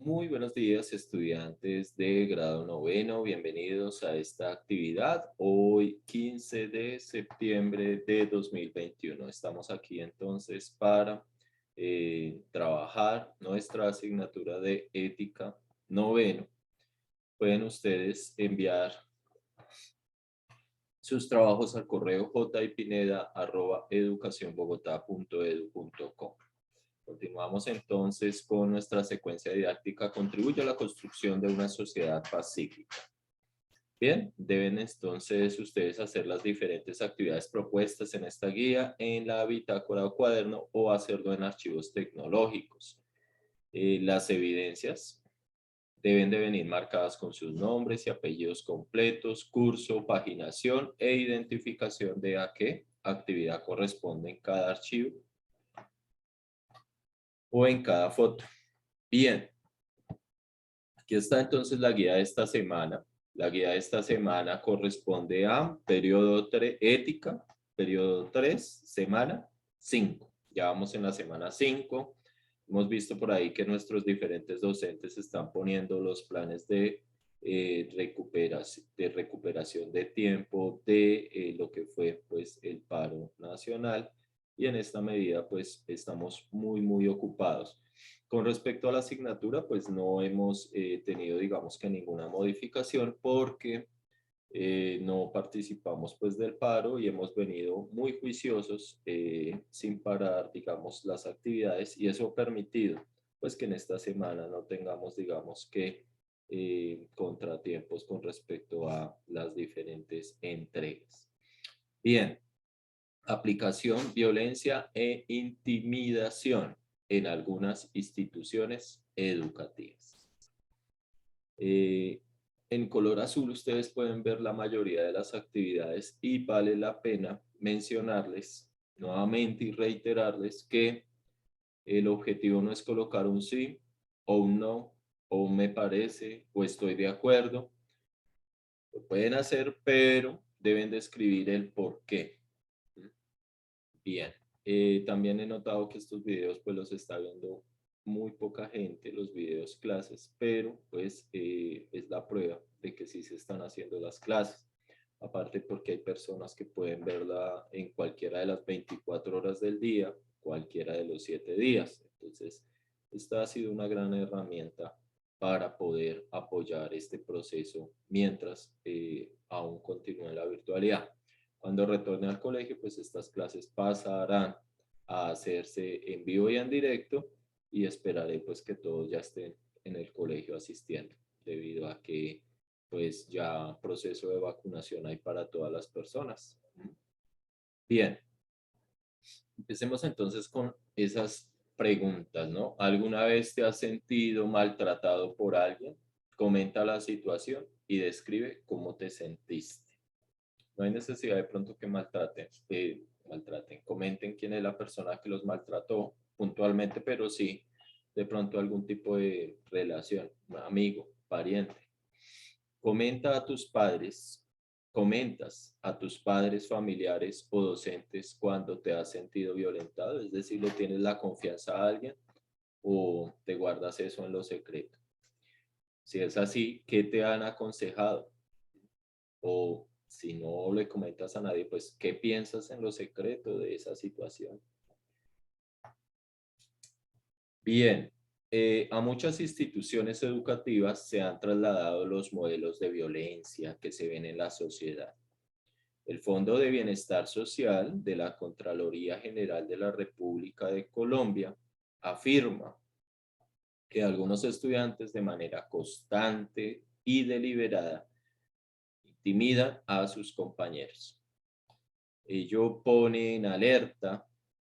Muy buenos días, estudiantes de grado noveno. Bienvenidos a esta actividad. Hoy, 15 de septiembre de 2021. Estamos aquí entonces para trabajar nuestra asignatura de ética noveno. Pueden ustedes enviar sus trabajos al correo jipineda@educacionbogotá.edu.co. Continuamos entonces con nuestra secuencia didáctica. Contribuye a la construcción de una sociedad pacífica. Bien, deben entonces ustedes hacer las diferentes actividades propuestas en esta guía en la bitácora o cuaderno o hacerlo en archivos tecnológicos. Las evidencias deben de venir marcadas con sus nombres y apellidos completos, curso, paginación e identificación de a qué actividad corresponde en cada archivo o en cada foto. Bien, aquí está entonces la guía de esta semana. La guía de esta semana corresponde a periodo 3, ética, periodo 3, semana 5. Ya vamos en la semana 5. Hemos visto por ahí que nuestros diferentes docentes están poniendo los planes de recuperación de tiempo de lo que fue pues el paro nacional, y en esta medida pues estamos muy ocupados. Con respecto a la asignatura, pues no hemos tenido, digamos que ninguna modificación porque no participamos pues del paro y hemos venido muy juiciosos sin parar, digamos, las actividades, y eso ha permitido pues que en esta semana no tengamos, digamos que contratiempos con respecto a las diferentes entregas. Bien. Aplicación, violencia e intimidación en algunas instituciones educativas. En color azul ustedes pueden ver la mayoría de las actividades y vale la pena mencionarles nuevamente y reiterarles que el objetivo no es colocar un sí o un no o un me parece o estoy de acuerdo. Lo pueden hacer, pero deben de escribir el por qué. Bien, también he notado que estos videos pues los está viendo muy poca gente, los videos clases, pero pues es la prueba de que sí se están haciendo las clases. Aparte porque hay personas que pueden verla en cualquiera de las 24 horas del día, cualquiera de los 7 días. Entonces, esta ha sido una gran herramienta para poder apoyar este proceso mientras aún continúe la virtualidad. Cuando retorne al colegio, pues estas clases pasarán a hacerse en vivo y en directo, y esperaré pues que todos ya estén en el colegio asistiendo, debido a que pues ya proceso de vacunación hay para todas las personas. Bien, empecemos entonces con esas preguntas, ¿no? ¿Alguna vez te has sentido maltratado por alguien? Comenta la situación y describe cómo te sentiste. No hay necesidad de pronto que maltraten, comenten quién es la persona que los maltrató puntualmente, pero sí de pronto algún tipo de relación, un amigo, pariente. Comenta a tus padres, comentas a tus padres, familiares o docentes cuando te has sentido violentado, es decir, le tienes la confianza a alguien o te guardas eso en lo secreto. Si es así, ¿qué te han aconsejado? O si no le comentas a nadie, pues, ¿qué piensas en lo secreto de esa situación? Bien, a muchas instituciones educativas se han trasladado los modelos de violencia que se ven en la sociedad. El Fondo de Bienestar Social de la Contraloría General de la República de Colombia afirma que algunos estudiantes de manera constante y deliberada intimidan a sus compañeros. Ello pone en alerta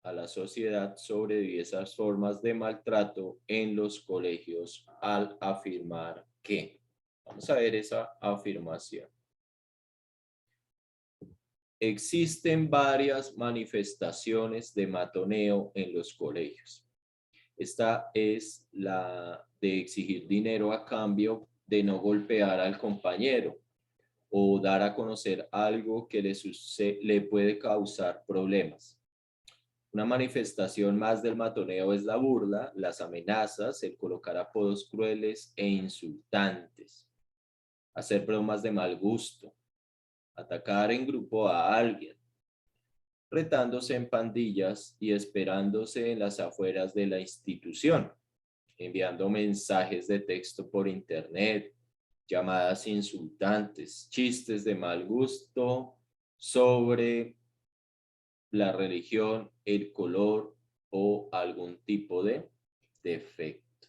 a la sociedad sobre diversas formas de maltrato en los colegios al afirmar que, vamos a ver esa afirmación, existen varias manifestaciones de matoneo en los colegios. Esta es la de exigir dinero a cambio de no golpear al compañero o dar a conocer algo que le puede causar problemas. Una manifestación más del matoneo es la burla, las amenazas, el colocar apodos crueles e insultantes, hacer bromas de mal gusto, atacar en grupo a alguien, retándose en pandillas y esperándose en las afueras de la institución, enviando mensajes de texto por internet, llamadas insultantes, chistes de mal gusto sobre la religión, el color o algún tipo de defecto.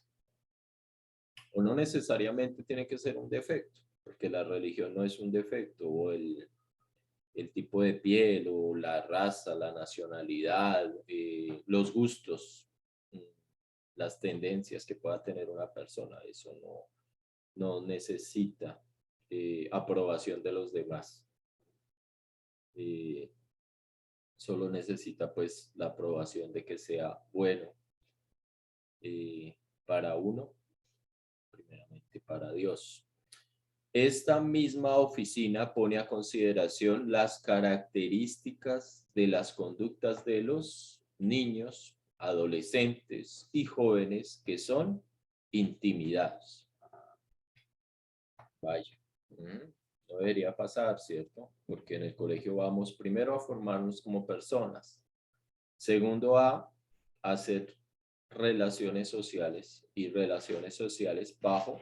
O no necesariamente tiene que ser un defecto, porque la religión no es un defecto, o el tipo de piel, o la raza, la nacionalidad, los gustos, mm, las tendencias que pueda tener una persona. Eso no necesita aprobación de los demás. Eh, Solo necesita pues la aprobación de que sea bueno para uno, primeramente para Dios. Esta misma oficina pone a consideración las características de las conductas de los niños, adolescentes y jóvenes que son intimidados. Vaya, no debería pasar, ¿cierto? Porque en el colegio vamos primero a formarnos como personas, segundo a hacer relaciones sociales y relaciones sociales bajo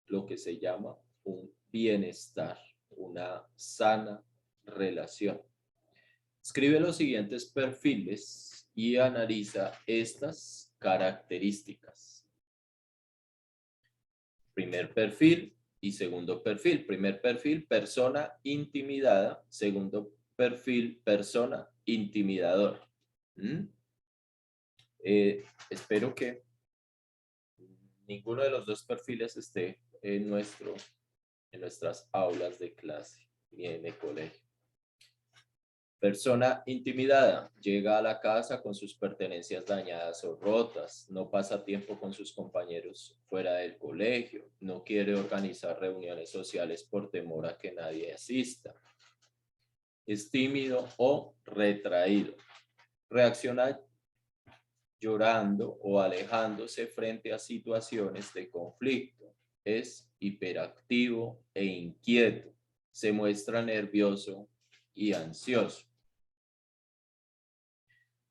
lo que se llama un bienestar, una sana relación. Escribe los siguientes perfiles y analiza estas características. Primer perfil y segundo perfil. Primer perfil, persona intimidada. Segundo perfil, persona intimidador. Espero que ninguno de los dos perfiles esté en nuestras aulas de clase ni en el colegio. Persona intimidada, llega a la casa con sus pertenencias dañadas o rotas, no pasa tiempo con sus compañeros fuera del colegio, no quiere organizar reuniones sociales por temor a que nadie asista. Es tímido o retraído. Reacciona llorando o alejándose frente a situaciones de conflicto. Es hiperactivo e inquieto. Se muestra nervioso y ansioso.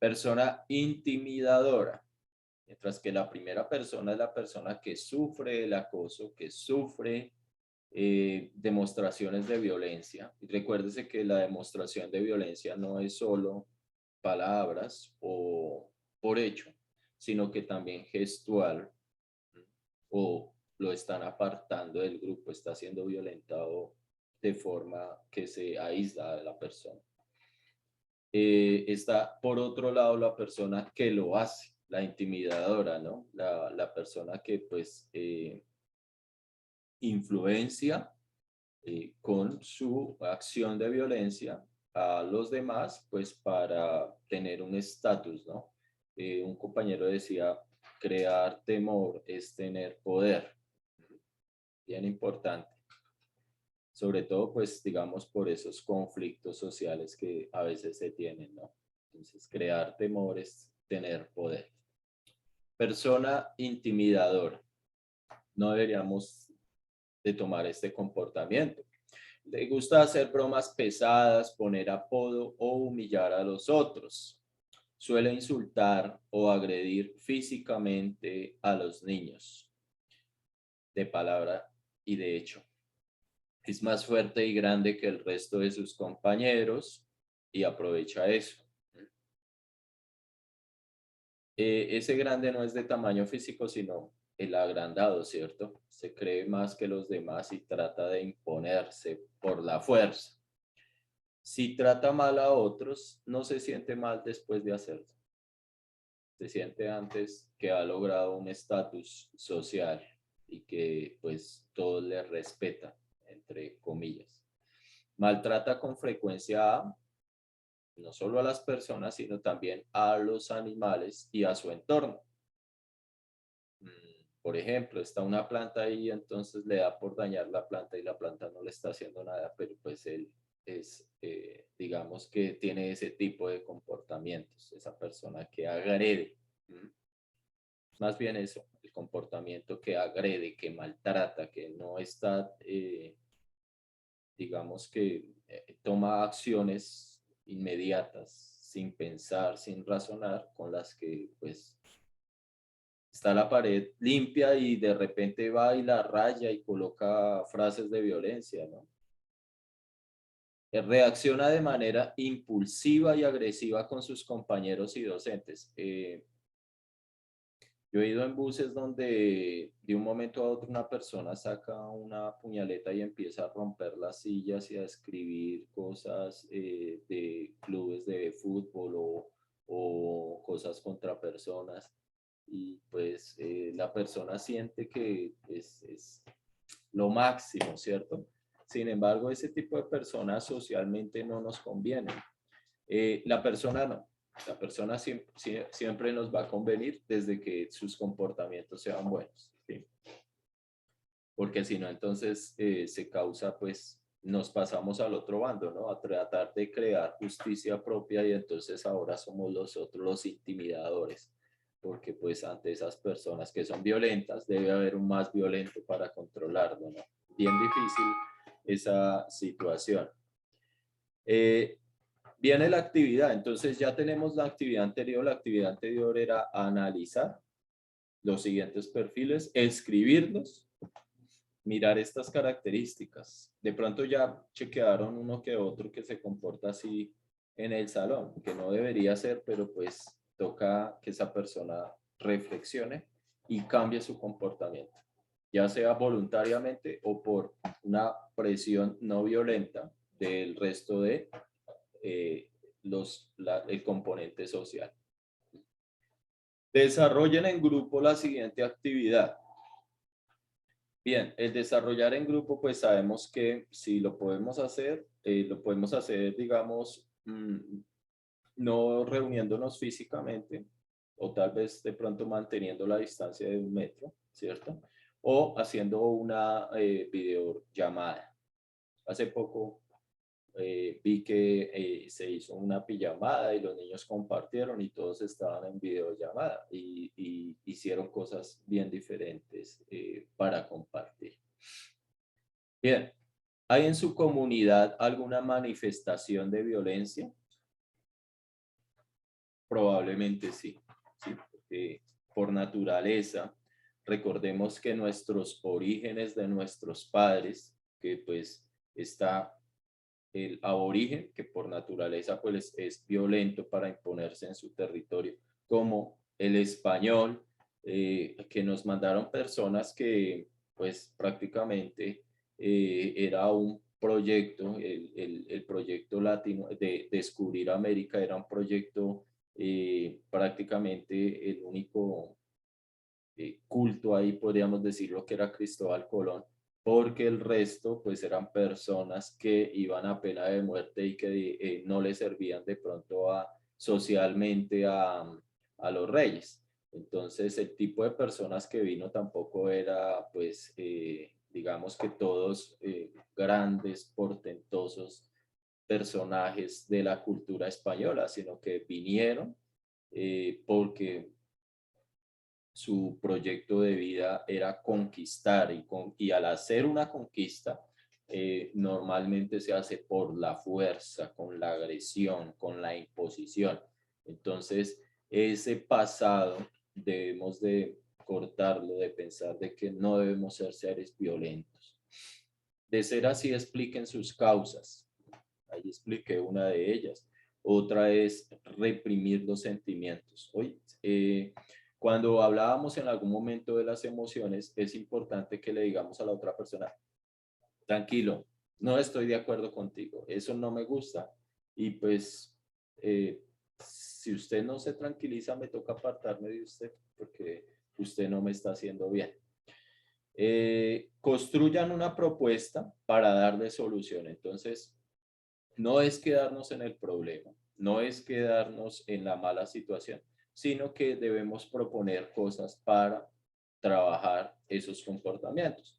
Persona intimidadora. Mientras que la primera persona es la persona que sufre el acoso, que sufre demostraciones de violencia. Y recuérdese que la demostración de violencia no es solo palabras o por hecho, sino que también gestual, o lo están apartando del grupo, está siendo violentado de forma que se aísla de la persona. Está por otro lado la persona que lo hace, la intimidadora, ¿no? La persona que pues influencia con su acción de violencia a los demás, pues para tener un estatus, ¿no? Un compañero decía, crear temor es tener poder. Bien importante. Sobre todo, pues, digamos, por esos conflictos sociales que a veces se tienen, ¿no? Entonces, crear temor es tener poder. Persona intimidadora. No deberíamos de tomar este comportamiento. Le gusta hacer bromas pesadas, poner apodo o humillar a los otros. Suele insultar o agredir físicamente a los niños, de palabra y de hecho. Es más fuerte y grande que el resto de sus compañeros y aprovecha eso. Ese grande no es de tamaño físico, sino el agrandado, ¿cierto? Se cree más que los demás y trata de imponerse por la fuerza. Si trata mal a otros, no se siente mal después de hacerlo. Se siente antes que ha logrado un estatus social y que pues todos le respetan, entre comillas. Maltrata con frecuencia no solo a las personas, sino también a los animales y a su entorno. Por ejemplo, está una planta ahí, entonces le da por dañar la planta y la planta no le está haciendo nada, pero pues él digamos que tiene ese tipo de comportamientos, esa persona que agrede. ¿Mm? Más bien eso, el comportamiento que agrede, que maltrata, que no está, digamos que toma acciones inmediatas, sin pensar, sin razonar, con las que pues está la pared limpia y de repente va y la raya y coloca frases de violencia, ¿no? Reacciona de manera impulsiva y agresiva con sus compañeros y docentes. Yo he ido en buses donde de un momento a otro una persona saca una puñaleta y empieza a romper las sillas y a escribir cosas de clubes de fútbol o cosas contra personas. Y pues la persona siente que es lo máximo, ¿cierto? Sin embargo, ese tipo de personas socialmente no nos conviene. La persona no. La persona siempre nos va a convenir desde que sus comportamientos sean buenos, ¿sí? Porque si no, entonces se causa, pues nos pasamos al otro bando, ¿no? A tratar de crear justicia propia y entonces ahora somos nosotros los intimidadores, porque pues ante esas personas que son violentas debe haber un más violento para controlarlo, ¿no? Bien difícil esa situación. Eh, Viene la actividad, entonces ya tenemos la actividad anterior era analizar los siguientes perfiles, escribirlos, mirar estas características. De pronto ya chequearon uno que otro que se comporta así en el salón, que no debería ser, pero pues toca que esa persona reflexione y cambie su comportamiento, ya sea voluntariamente o por una presión no violenta del resto de eh, el componente social. Desarrollen en grupo la siguiente actividad. Bien, el desarrollar en grupo, pues sabemos que si lo podemos hacer, digamos, no reuniéndonos físicamente, o tal vez de pronto manteniendo la distancia de 1 metro, ¿cierto? O haciendo una videollamada. Hace poco vi que se hizo una pijamada y los niños compartieron y todos estaban en videollamada y hicieron cosas bien diferentes para compartir. Bien, ¿hay en su comunidad alguna manifestación de violencia? Probablemente sí, sí, porque por naturaleza, recordemos que nuestros orígenes de nuestros padres, que pues está el aborigen, que por naturaleza pues es violento para imponerse en su territorio, como el español, que nos mandaron personas que pues prácticamente era un proyecto, el proyecto latino de descubrir América era un proyecto prácticamente el único culto ahí, podríamos decirlo, que era Cristóbal Colón, porque el resto pues eran personas que iban a pena de muerte y que no le servían de pronto socialmente a los reyes. Entonces el tipo de personas que vino tampoco era pues digamos que todos grandes, portentosos personajes de la cultura española, sino que vinieron porque su proyecto de vida era conquistar y al hacer una conquista, normalmente se hace por la fuerza, con la agresión, con la imposición. Entonces, ese pasado debemos de cortarlo, de pensar de que no debemos ser seres violentos. De ser así, expliquen sus causas. Ahí expliqué una de ellas. Otra es reprimir los sentimientos. Hoy, cuando hablábamos en algún momento de las emociones, es importante que le digamos a la otra persona, tranquilo, no estoy de acuerdo contigo, eso no me gusta. Y pues, si usted no se tranquiliza, me toca apartarme de usted porque usted no me está haciendo bien. Construyan una propuesta para darle solución. Entonces, no es quedarnos en el problema, no es quedarnos en la mala situación, sino que debemos proponer cosas para trabajar esos comportamientos.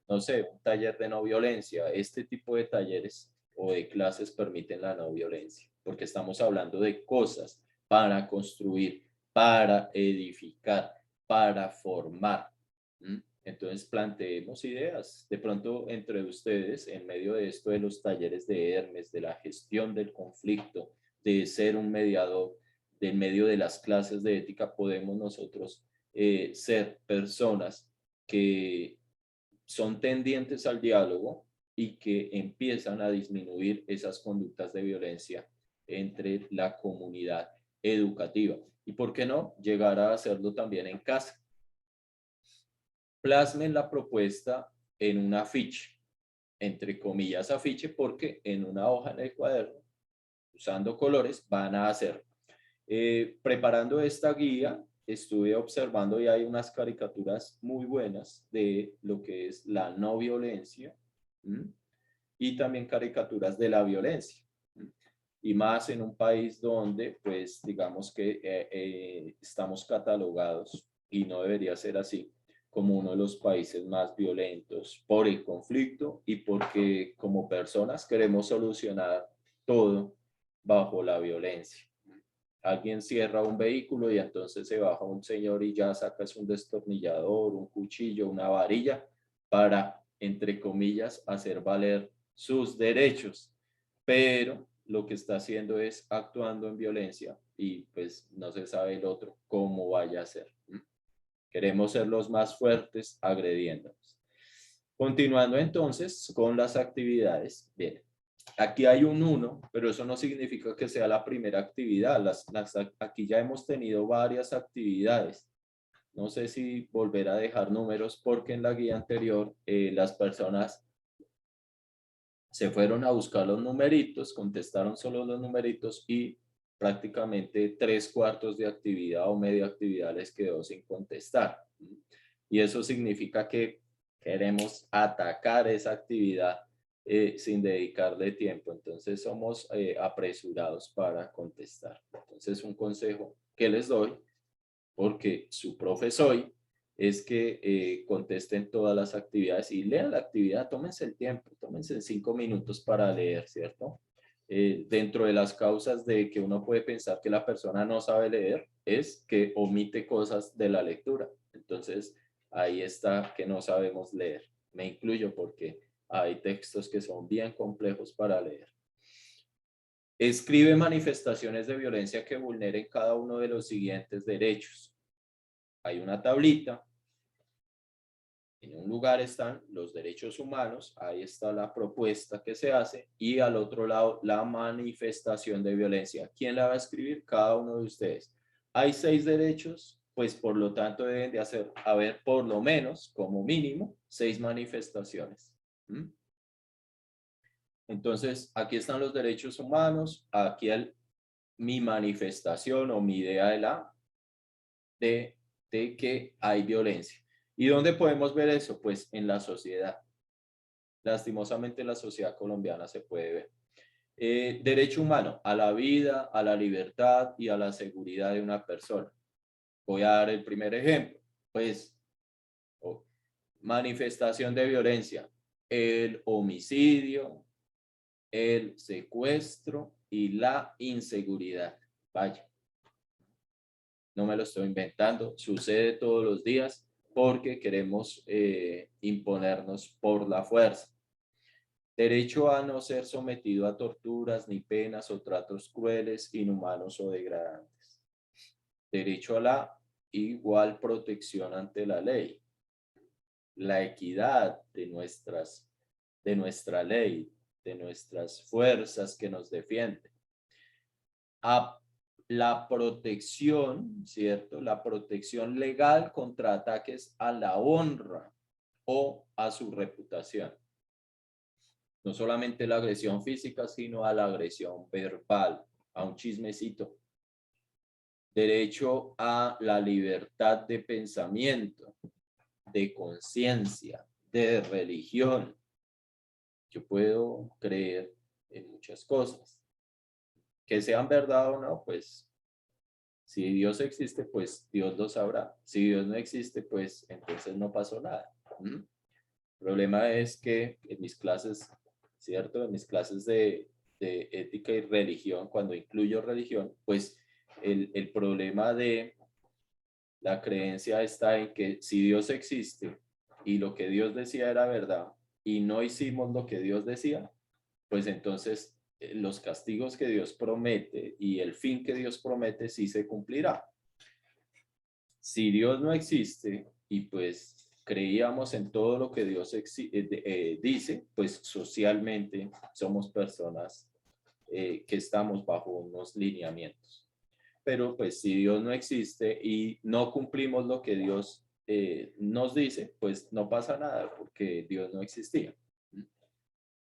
No sé, un taller de no violencia, este tipo de talleres o de clases permiten la no violencia, porque estamos hablando de cosas para construir, para edificar, para formar. Entonces planteemos ideas. De pronto entre ustedes, en medio de esto de los talleres de Hermes, de la gestión del conflicto, de ser un mediador, de en medio de las clases de ética, podemos nosotros ser personas que son tendientes al diálogo y que empiezan a disminuir esas conductas de violencia entre la comunidad educativa. Y por qué no llegar a hacerlo también en casa. Plasmen la propuesta en un afiche, entre comillas afiche, porque en una hoja en el cuaderno, usando colores, van a hacer. Preparando esta guía, estuve observando y hay unas caricaturas muy buenas de lo que es la no violencia, y también caricaturas de la violencia. Y más en un país donde, pues, digamos que estamos catalogados, y no debería ser así, como uno de los países más violentos por el conflicto y porque como personas queremos solucionar todo bajo la violencia. Alguien cierra un vehículo y entonces se baja un señor y ya sacas un destornillador, un cuchillo, una varilla para, entre comillas, hacer valer sus derechos. Pero lo que está haciendo es actuando en violencia y pues no se sabe el otro cómo vaya a ser. Queremos ser los más fuertes agrediéndonos. Continuando entonces con las actividades. Bien, aquí hay un 1, pero eso no significa que sea la primera actividad. Aquí ya hemos tenido varias actividades. No sé si volver a dejar números porque en la guía anterior las personas se fueron a buscar los numeritos, contestaron solo los numeritos y prácticamente 3/4 de actividad o media actividad les quedó sin contestar. Y eso significa que queremos atacar esa actividad sin dedicarle tiempo. Entonces somos apresurados para contestar. Entonces un consejo que les doy, porque su profe soy, es que contesten todas las actividades y lean la actividad, tómense el tiempo, tómense 5 minutos para leer, ¿cierto? Dentro de las causas de que uno puede pensar que la persona no sabe leer, es que omite cosas de la lectura. Entonces, ahí está que no sabemos leer. Me incluyo porque hay textos que son bien complejos para leer. Escribe manifestaciones de violencia que vulneren cada uno de los siguientes derechos. Hay una tablita. En un lugar están los derechos humanos, ahí está la propuesta que se hace, y al otro lado la manifestación de violencia. ¿Quién la va a escribir? Cada uno de ustedes. Hay 6 derechos, pues por lo tanto deben de haber por lo menos, como mínimo, 6 manifestaciones. Entonces, aquí están los derechos humanos, aquí mi manifestación o mi idea de que hay violencia. ¿Y dónde podemos ver eso? Pues en la sociedad. Lastimosamente en la sociedad colombiana se puede ver. Derecho humano a la vida, a la libertad y a la seguridad de una persona. Voy a dar el primer ejemplo. Pues, manifestación de violencia, el homicidio, el secuestro y la inseguridad. Vaya, no me lo estoy inventando, sucede todos los días porque queremos imponernos por la fuerza. Derecho a no ser sometido a torturas ni penas o tratos crueles, inhumanos o degradantes. Derecho a la igual protección ante la ley. La equidad de nuestra ley, de nuestras fuerzas que nos defienden. A la protección, ¿cierto? La protección legal contra ataques a la honra o a su reputación. No solamente la agresión física, sino a la agresión verbal, a un chismecito. Derecho a la libertad de pensamiento, de conciencia, de religión. Yo puedo creer en muchas cosas. Que sean verdad o no, pues si Dios existe, pues Dios lo sabrá. Si Dios no existe, pues entonces no pasó nada. El problema es que en mis clases ¿cierto? En mis clases de ética y religión, cuando incluyo religión, pues el problema de la creencia está en que si Dios existe y lo que Dios decía era verdad y no hicimos lo que Dios decía, pues entonces los castigos que Dios promete y el fin que Dios promete sí se cumplirá. Si Dios no existe y pues creíamos en todo lo que Dios dice, pues socialmente somos personas que estamos bajo unos lineamientos. Pero pues si Dios no existe y no cumplimos lo que Dios nos dice, pues no pasa nada porque Dios no existía.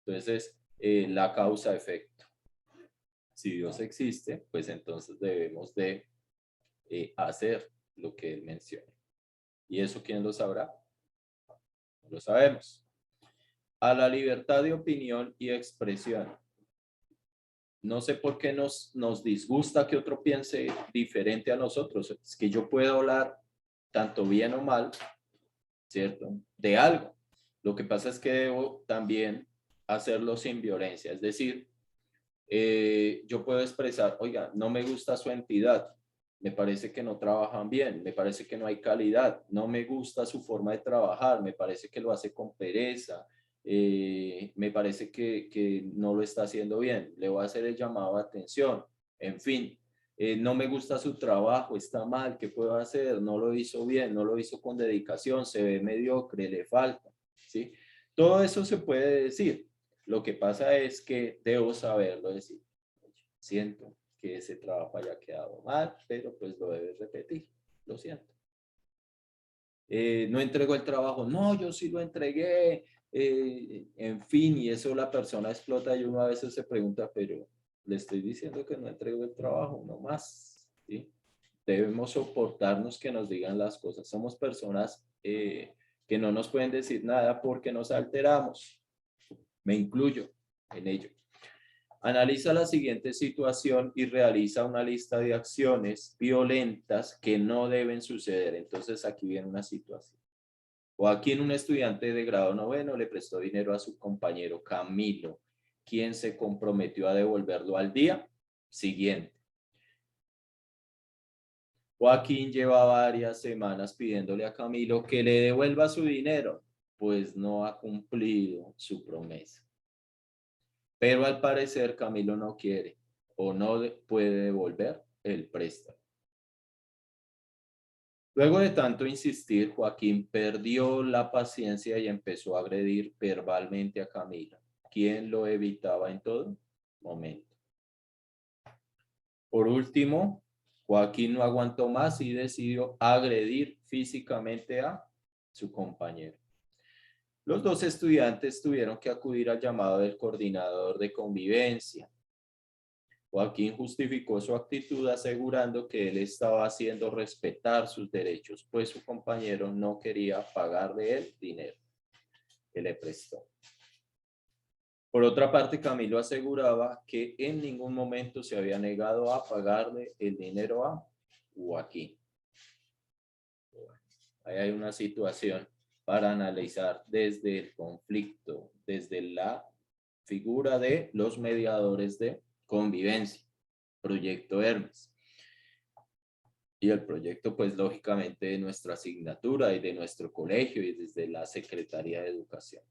Entonces, la causa-efecto. Si Dios existe, pues entonces debemos de hacer lo que Él menciona. ¿Y eso quién lo sabrá? No lo sabemos. A la libertad de opinión y expresión. No sé por qué nos disgusta que otro piense diferente a nosotros. Es que yo puedo hablar tanto bien o mal, ¿cierto? De algo. Lo que pasa es que debo también hacerlo sin violencia. Es decir, yo puedo expresar, oiga, no me gusta su entidad, me parece que no trabajan bien, me parece que no hay calidad, no me gusta su forma de trabajar, me parece que lo hace con pereza, me parece que no lo está haciendo bien, le voy a hacer el llamado de atención, en fin, no me gusta su trabajo, está mal, ¿qué puedo hacer? No lo hizo bien, no lo hizo con dedicación, se ve mediocre, le falta, ¿sí? Todo eso se puede decir. Lo que pasa es que debo saberlo decir. Siento que ese trabajo haya quedado mal, pero pues lo debes repetir. Lo siento. No entregó el trabajo. No, yo sí lo entregué. En fin, y eso la persona explota y uno a veces se pregunta, pero le estoy diciendo que no entregó el trabajo, no más. ¿Sí? Debemos soportarnos que nos digan las cosas. Somos personas que no nos pueden decir nada porque nos alteramos. Me incluyo en ello. Analiza la siguiente situación y realiza una lista de acciones violentas que no deben suceder. Entonces aquí viene una situación. O aquí en un estudiante de grado noveno le prestó dinero a su compañero Camilo, quien se comprometió a devolverlo al día siguiente. Joaquín lleva varias semanas pidiéndole a Camilo que le devuelva su dinero, pues no ha cumplido su promesa. Pero al parecer Camilo no quiere o no puede devolver el préstamo. Luego de tanto insistir, Joaquín perdió la paciencia y empezó a agredir verbalmente a Camilo, quien lo evitaba en todo momento. Por último, Joaquín no aguantó más y decidió agredir físicamente a su compañero. Los dos estudiantes tuvieron que acudir al llamado del coordinador de convivencia. Joaquín justificó su actitud asegurando que él estaba haciendo respetar sus derechos, pues su compañero no quería pagarle el dinero que le prestó. Por otra parte, Camilo aseguraba que en ningún momento se había negado a pagarle el dinero a Joaquín. Ahí hay una situación para analizar desde el conflicto, desde la figura de los mediadores de convivencia, Proyecto Hermes. Y el proyecto, pues lógicamente de nuestra asignatura y de nuestro colegio y desde la Secretaría de Educación.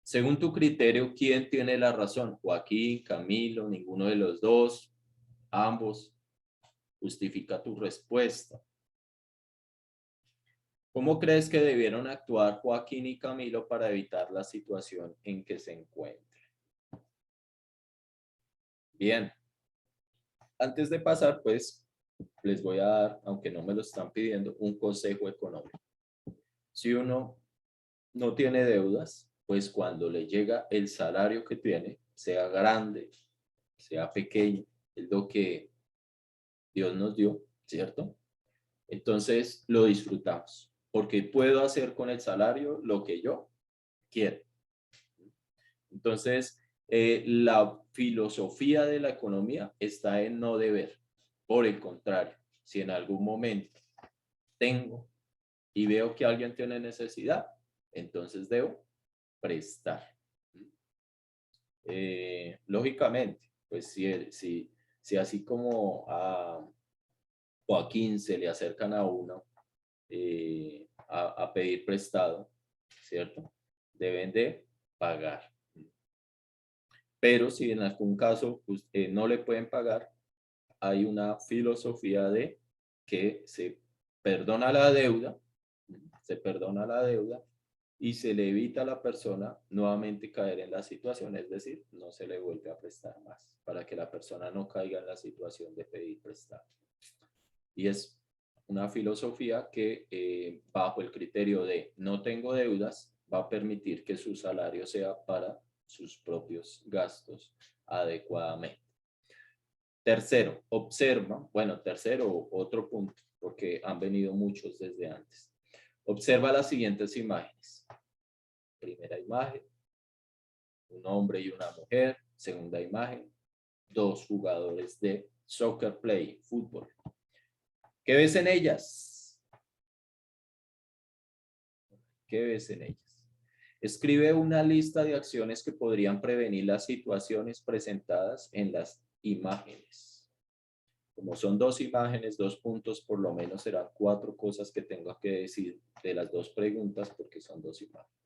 Según tu criterio, ¿quién tiene la razón? Joaquín, Camilo, ninguno de los dos, ambos. Justifica tu respuesta. ¿Cómo crees que debieron actuar Joaquín y Camilo para evitar la situación en que se encuentran? Bien, antes de pasar, pues les voy a dar, aunque no me lo están pidiendo, un consejo económico. Si uno no tiene deudas, pues cuando le llega el salario que tiene, sea grande, sea pequeño, es lo que Dios nos dio, ¿cierto? Entonces lo disfrutamos, porque puedo hacer con el salario lo que yo quiero. Entonces, la filosofía de la economía está en no deber. Por el contrario, si en algún momento tengo y veo que alguien tiene necesidad, entonces debo prestar. Lógicamente, pues si así como a Joaquín se le acercan a uno a pedir prestado, ¿cierto? Deben de pagar. Pero si en algún caso no le pueden pagar, hay una filosofía de que se perdona la deuda y se le evita a la persona nuevamente caer en la situación, es decir, no se le vuelve a prestar más, para que la persona no caiga en la situación de pedir prestado. Y es una filosofía que bajo el criterio de no tengo deudas, va a permitir que su salario sea para sus propios gastos adecuadamente. Tercero, observa, tercero, otro punto, porque han venido muchos desde antes. Observa las siguientes imágenes. Primera imagen, un hombre y una mujer. Segunda imagen, dos jugadores de soccer play, fútbol. ¿Qué ves en ellas? ¿Qué ves en ellas? Escribe una lista de acciones que podrían prevenir las situaciones presentadas en las imágenes. Como son dos imágenes, 2 puntos, por lo menos serán 4 cosas que tengo que decir de las 2 preguntas porque son 2 imágenes.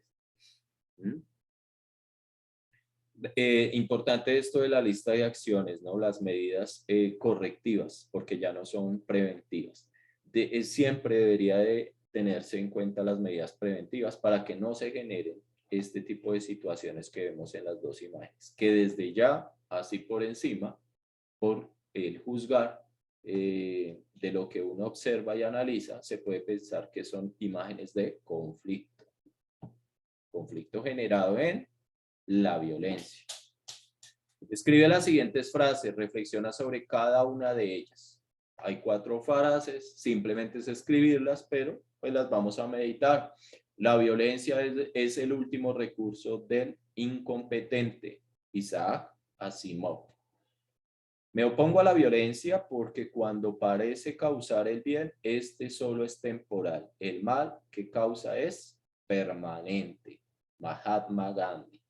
Importante esto de la lista de acciones, ¿no? Las medidas correctivas, porque ya no son preventivas. Siempre debería de tenerse en cuenta las medidas preventivas para que no se generen este tipo de situaciones que vemos en las 2 imágenes, que desde ya, así por encima, por el juzgar de lo que uno observa y analiza, se puede pensar que son imágenes de conflicto. Conflicto generado en la violencia. Escribe las siguientes frases, reflexiona sobre cada una de ellas. Hay 4 frases, simplemente es escribirlas, pero pues las vamos a meditar. La violencia es el último recurso del incompetente. Isaac Asimov. Me opongo a la violencia porque cuando parece causar el bien, este solo es temporal. El mal que causa es permanente. Mahatma Gandhi.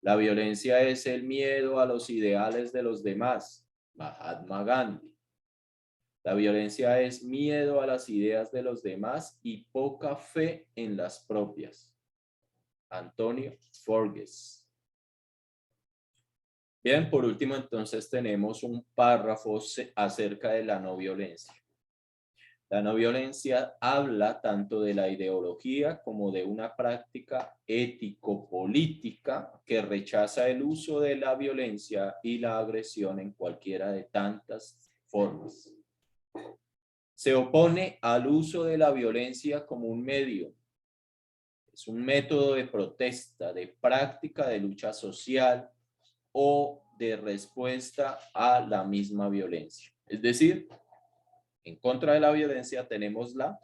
La violencia es el miedo a los ideales de los demás. Mahatma Gandhi. La violencia es miedo a las ideas de los demás y poca fe en las propias. Antonio Forges. Bien, por último, entonces tenemos un párrafo acerca de la no violencia. La no violencia habla tanto de la ideología como de una práctica ético-política que rechaza el uso de la violencia y la agresión en cualquiera de tantas formas. Se opone al uso de la violencia como un medio. Es un método de protesta, de práctica de lucha social o de respuesta a la misma violencia. Es decir, en contra de la violencia tenemos la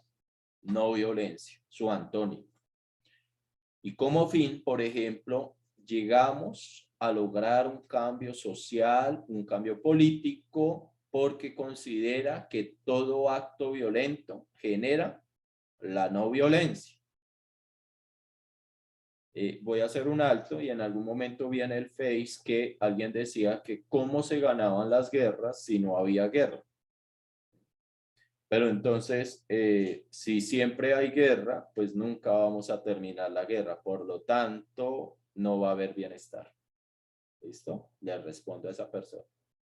no violencia, su antónimo. Y como fin, por ejemplo, llegamos a lograr un cambio social, un cambio político, porque considera que todo acto violento genera la no violencia. Voy a hacer un alto y en algún momento vi en el Face que alguien decía que cómo se ganaban las guerras si no había guerra. Pero entonces, si siempre hay guerra, pues nunca vamos a terminar la guerra. Por lo tanto, no va a haber bienestar. ¿Listo? Le respondo a esa persona.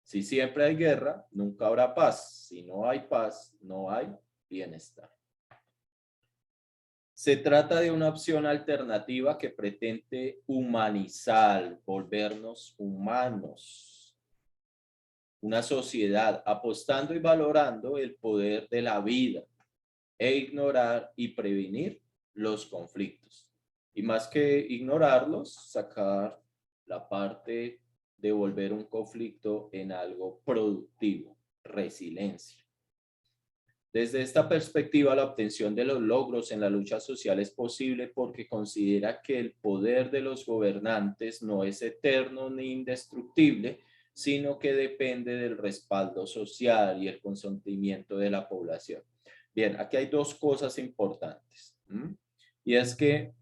Si siempre hay guerra, nunca habrá paz. Si no hay paz, no hay bienestar. Se trata de una opción alternativa que pretende humanizar, volvernos humanos. Una sociedad apostando y valorando el poder de la vida e ignorar y prevenir los conflictos. Y más que ignorarlos, sacar la parte de volver un conflicto en algo productivo, resiliencia. Desde esta perspectiva, la obtención de los logros en la lucha social es posible porque considera que el poder de los gobernantes no es eterno ni indestructible, sino que depende del respaldo social y el consentimiento de la población. Bien, aquí hay 2 cosas importantes. Y es que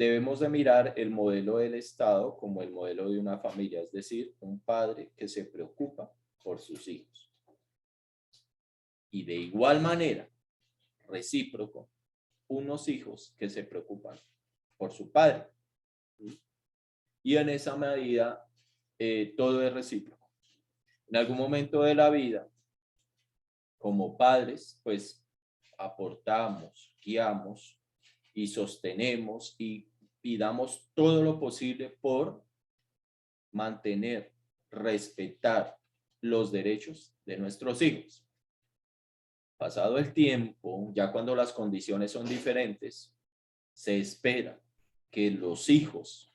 debemos de mirar el modelo del Estado como el modelo de una familia, es decir, un padre que se preocupa por sus hijos. Y de igual manera, recíproco, unos hijos que se preocupan por su padre. Y en esa medida, todo es recíproco. En algún momento de la vida, como padres, pues aportamos, guiamos y sostenemos y damos todo lo posible por mantener, respetar los derechos de nuestros hijos. Pasado el tiempo, ya cuando las condiciones son diferentes, se espera que los hijos,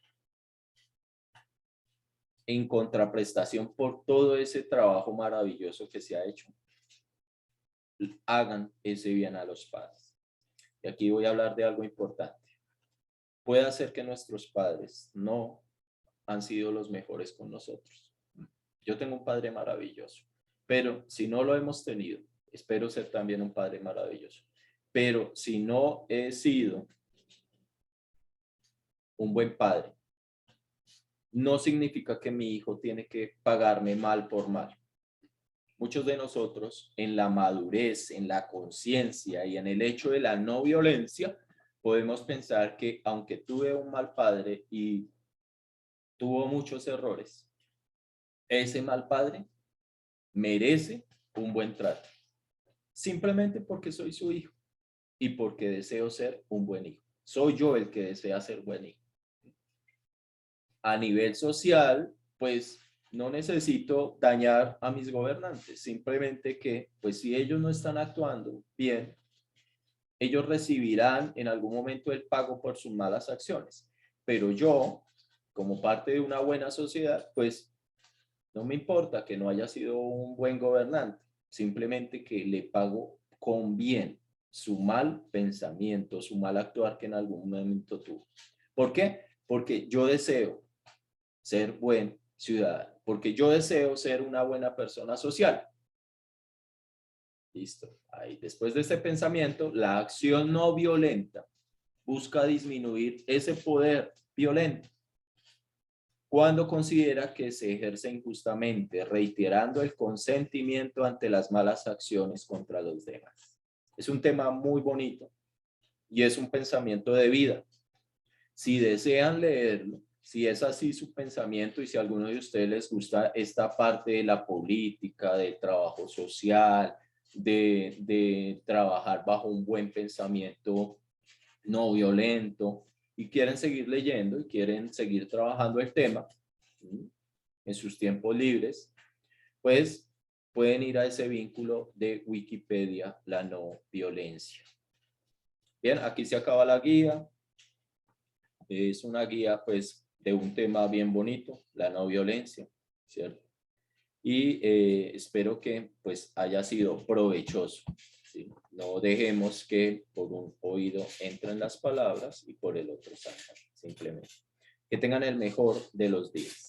en contraprestación por todo ese trabajo maravilloso que se ha hecho, hagan ese bien a los padres. Y aquí voy a hablar de algo importante. Puede ser que nuestros padres no han sido los mejores con nosotros. Yo tengo un padre maravilloso, pero si no lo hemos tenido, espero ser también un padre maravilloso. Pero si no he sido un buen padre, no significa que mi hijo tiene que pagarme mal por mal. Muchos de nosotros, en la madurez, en la conciencia y en el hecho de la no violencia, podemos pensar que aunque tuve un mal padre y tuvo muchos errores, ese mal padre merece un buen trato, simplemente porque soy su hijo y porque deseo ser un buen hijo. Soy yo el que desea ser buen hijo. A nivel social, pues no necesito dañar a mis gobernantes, simplemente que, pues si ellos no están actuando bien, ellos recibirán en algún momento el pago por sus malas acciones. Pero yo, como parte de una buena sociedad, pues no me importa que no haya sido un buen gobernante, simplemente que le pago con bien su mal pensamiento, su mal actuar que en algún momento tuvo. ¿Por qué? Porque yo deseo ser buen ciudadano, porque yo deseo ser una buena persona social. Listo. Ahí, después de este pensamiento, la acción no violenta busca disminuir ese poder violento cuando considera que se ejerce injustamente, reiterando el consentimiento ante las malas acciones contra los demás. Es un tema muy bonito y es un pensamiento de vida. Si desean leerlo, si es así su pensamiento y si a alguno de ustedes les gusta esta parte de la política, del trabajo social, de trabajar bajo un buen pensamiento no violento y quieren seguir leyendo y quieren seguir trabajando el tema en sus tiempos libres, pues pueden ir a ese vínculo de Wikipedia, la no violencia. Bien, aquí se acaba la guía. Es una guía pues de un tema bien bonito, la no violencia, ¿cierto? Y espero que pues haya sido provechoso, ¿sí? No dejemos que por un oído entren las palabras y por el otro salgan, simplemente. Que tengan el mejor de los días.